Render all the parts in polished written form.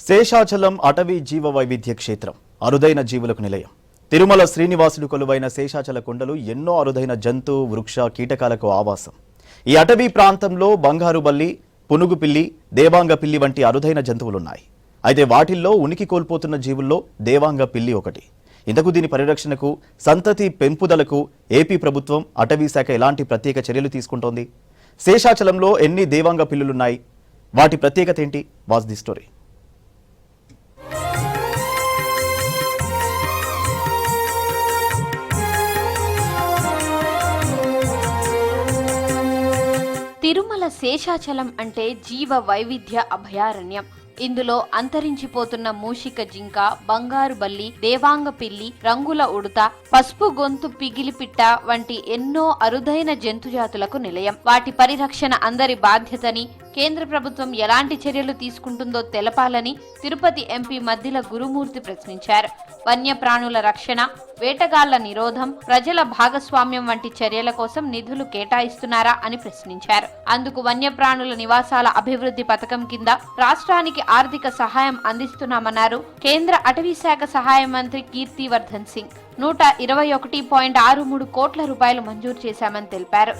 శేషాచలం అటవీ జీవ వైవిధ్య క్షేత్రం అరుదైన జీవులకు నిలయం. తిరుమల శ్రీనివాసుడు కొలువైన శేషాచల కొండలు ఎన్నో అరుదైన జంతు, వృక్ష, కీటకాలకు ఆవాసం. ఈ అటవీ ప్రాంతంలో బంగారు బల్లి, పునుగు పిల్లి, దేవాంగ పిల్లి వంటి అరుదైన జంతువులున్నాయి. అయితే వాటిల్లో ఉనికి కోల్పోతున్న జీవుల్లో దేవాంగ పిల్లి ఒకటి. ఇంతకు దీని పరిరక్షణకు, సంతతి పెంపుదలకు ఏపీ ప్రభుత్వం, అటవీ శాఖ ఎలాంటి ప్రత్యేక చర్యలు తీసుకుంటోంది? శేషాచలంలో ఎన్ని దేవాంగ పిల్లులున్నాయి? వాటి ప్రత్యేకత ఏంటి? Watch the story. Tirumala Seshachalam అంటే జీవ వైవిధ్య అభయారణ్యం. ఇందులో అంతరించిపోతున్న మూషిక జింక, బంగారు బల్లి, దేవాంగ పిల్లి, రంగుల ఉడత, పసుపు గొంతు పిగిలిపిట్ట వంటి ఎన్నో అరుదైన జంతుజాతులకు నిలయం. వాటి పరిరక్షణ అందరి బాధ్యతని, కేంద్ర ప్రభుత్వం ఎలాంటి చర్యలు తీసుకుంటుందో తెలపాలని తిరుపతి ఎంపీ మద్దిల గురుమూర్తి ప్రశ్నించారు. వన్యప్రాణుల రక్షణ, వేటగాళ్ల నిరోధం, ప్రజల భాగస్వామ్యం వంటి చర్యల కోసం నిధులు కేటాయిస్తున్నారా అని ప్రశ్నించారు. అందుకు వన్యప్రాణుల నివాసాల అభివృద్ధి పథకం కింద రాష్ట్రానికి ఆర్థిక సహాయం అందిస్తున్నామన్నారు కేంద్ర అటవీ శాఖ సహాయ మంత్రి కీర్తివర్ధన్ సింగ్. 121.63 కోట్ల రూపాయలు మంజూరు చేశామని తెలిపారు.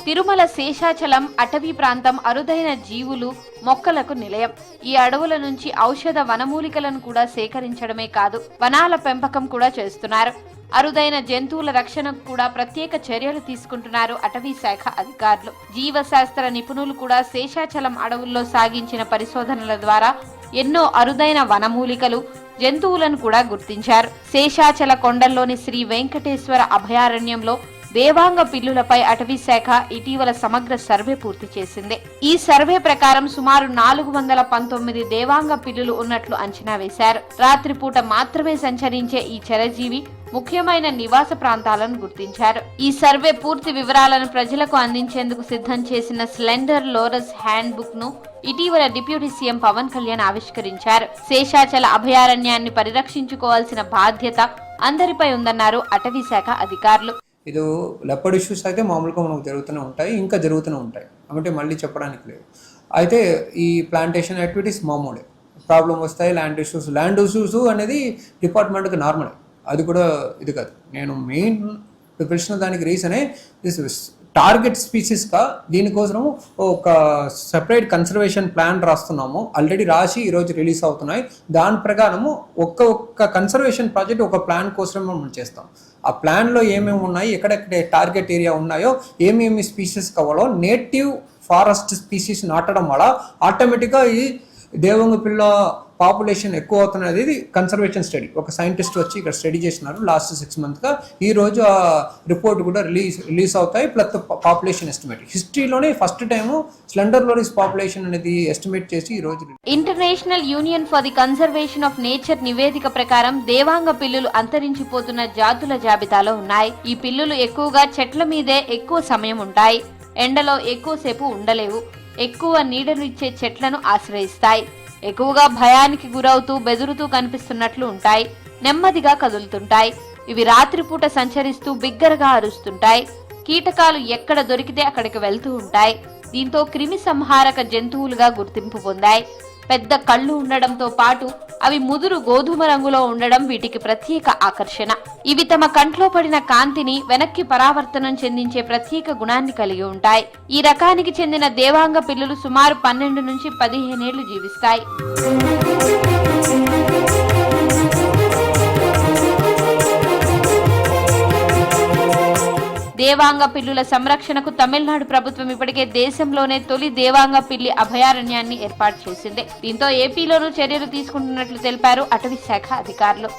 తిరుమల శేషాచలం అటవీ ప్రాంతం అరుదైన జీవులు, మొక్కలకు నిలయం. ఈ అడవుల నుంచి ఔషధ వనమూలికలను కూడా సేకరించడమే కాదు, వనాల పెంపకం కూడా చేస్తున్నారు. అరుదైన జంతువుల రక్షణకు కూడా ప్రత్యేక చర్యలు తీసుకుంటున్నారు అటవీ శాఖ అధికారులు. జీవశాస్త్ర నిపుణులు కూడా శేషాచలం అడవుల్లో సాగించిన పరిశోధనల ద్వారా ఎన్నో అరుదైన వనమూలికలు, జంతువులను కూడా గుర్తించారు. శేషాచల కొండల్లోని శ్రీ వెంకటేశ్వర అభయారణ్యంలో దేవాంగ పిల్లులపై అటవీ శాఖ ఇటీవల సమగ్ర సర్వే పూర్తి చేసింది. ఈ సర్వే ప్రకారం సుమారు 419 దేవాంగ పిల్లులు ఉన్నట్లు అంచనా వేశారు. రాత్రిపూట మాత్రమే సంచరించే ఈ చిరజీవి ముఖ్యమైన నివాస ప్రాంతాలను గుర్తించారు. ఈ సర్వే పూర్తి వివరాలను ప్రజలకు అందించేందుకు సిద్ధం చేసిన స్లెండర్ లోరస్ హ్యాండ్ బుక్ ను ఇటీవల డిప్యూటీ సీఎం పవన్ కళ్యాణ్ ఆవిష్కరించారు. శేషాచల అభయారణ్యాన్ని పరిరక్షించుకోవాల్సిన బాధ్యత అందరిపై ఉందన్నారు అటవీ శాఖ అధికారులు. ఇది లెపర్డ్ ఇష్యూస్ అయితే మామూలుగా మనకు జరుగుతూనే ఉంటాయి, ఇంకా జరుగుతూనే ఉంటాయి, కాబట్టి మళ్ళీ చెప్పడానికి లేదు. అయితే ఈ ప్లాంటేషన్ యాక్టివిటీస్ మామూలే. ప్రాబ్లం వస్తాయి, ల్యాండ్ ఇష్యూస్ అనేది డిపార్ట్మెంట్కి నార్మల్. అది కూడా ఇది కాదు. నేను మెయిన్ పిలిచిన దానికి రీజనే టార్గెట్ స్పీసీస్గా దీనికోసం ఒక సెపరేట్ కన్సర్వేషన్ ప్లాన్ రాస్తున్నాము. ఆల్రెడీ రాసి ఈరోజు రిలీజ్ అవుతున్నాయి. దాని ప్రకారము ఒక్క కన్సర్వేషన్ ప్రాజెక్ట్ ఒక ప్లాన్ కోసం మనం చేస్తాం. ఆ ప్లాన్లో ఏమేమి ఉన్నాయి, ఎక్కడెక్కడ టార్గెట్ ఏరియా ఉన్నాయో, ఏమేమి స్పీసీస్ కావాలో నేటివ్ ఫారెస్ట్ స్పీసీస్ నాటడం వల్ల ఆటోమేటిక్గా ఈ దేవాంగ పిల్ల పాపులేషన్ ఎక్కువ అవుతున్నది. ఇది కన్సర్వేషన్ స్టడీ. ఒక సైంటిస్ట్ వచ్చి ఇక్కడ స్టడీ చేసినారు లాస్ట్ 6 monthsగా. ఈ రోజు ఆ రిపోర్ట్ కూడా రిలీజ్ అవుతాయి. ప్లస్ పాపులేషన్ ఎస్టిమేట్ హిస్టరీలోనే first time slender loris population అనేది ఎస్టిమేట్ చేసి ఈ రోజు international union for the conservation of nature నివేదిక ప్రకారం దేవాంగ పిల్లులు అంతరించిపోతున్న జాతుల జాబితాలో ఉన్నాయి. ఈ పిల్లులు ఎక్కువగా చెట్ల మీదే ఎక్కువ సమయం ఉంటాయి, ఎండలో ఎక్కువసేపు ఉండలేవు, ఎక్కువ నీడనిచ్చే చెట్లను ఆశ్రయిస్తాయి, ఎక్కువగా భయానికి గురవుతూ బెదురుతూ కనిపిస్తున్నట్లు ఉంటాయి, నెమ్మదిగా కదులుతుంటాయి. ఇవి రాత్రిపూట సంచరిస్తూ బిగ్గరగా అరుస్తుంటాయి. కీటకాలు ఎక్కడ దొరికితే అక్కడికి వెళ్తూ ఉంటాయి. దీంతో క్రిమి సంహారక జంతువులుగా గుర్తింపు పొందాయి. పెద్ద కళ్ళు ఉండడంతో పాటు అవి ముదురు గోధుమ రంగులో ఉండడం వీటికి ప్రత్యేక ఆకర్షణ. ఇవి తమ కంట్లో పడిన కాంతిని వెనక్కి పరావర్తనం చెందించే ప్రత్యేక గుణాన్ని కలిగి ఉంటాయి. ఈ రకానికి చెందిన దేవాంగ పిల్లులు సుమారు 12 నుంచి 15 ఏళ్లు జీవిస్తాయి. దేవాంగ పిల్లుల సంరక్షణకు తమిళనాడు ప్రభుత్వం ఇప్పటికే దేశంలోనే తొలి దేవాంగ పిల్లి అభయారణ్యాన్ని ఏర్పాటు చేసింది. దీంతో ఏపీలోనూ చర్యలు తీసుకుంటున్నట్లు తెలిపారు అటవీ శాఖ అధికారులు.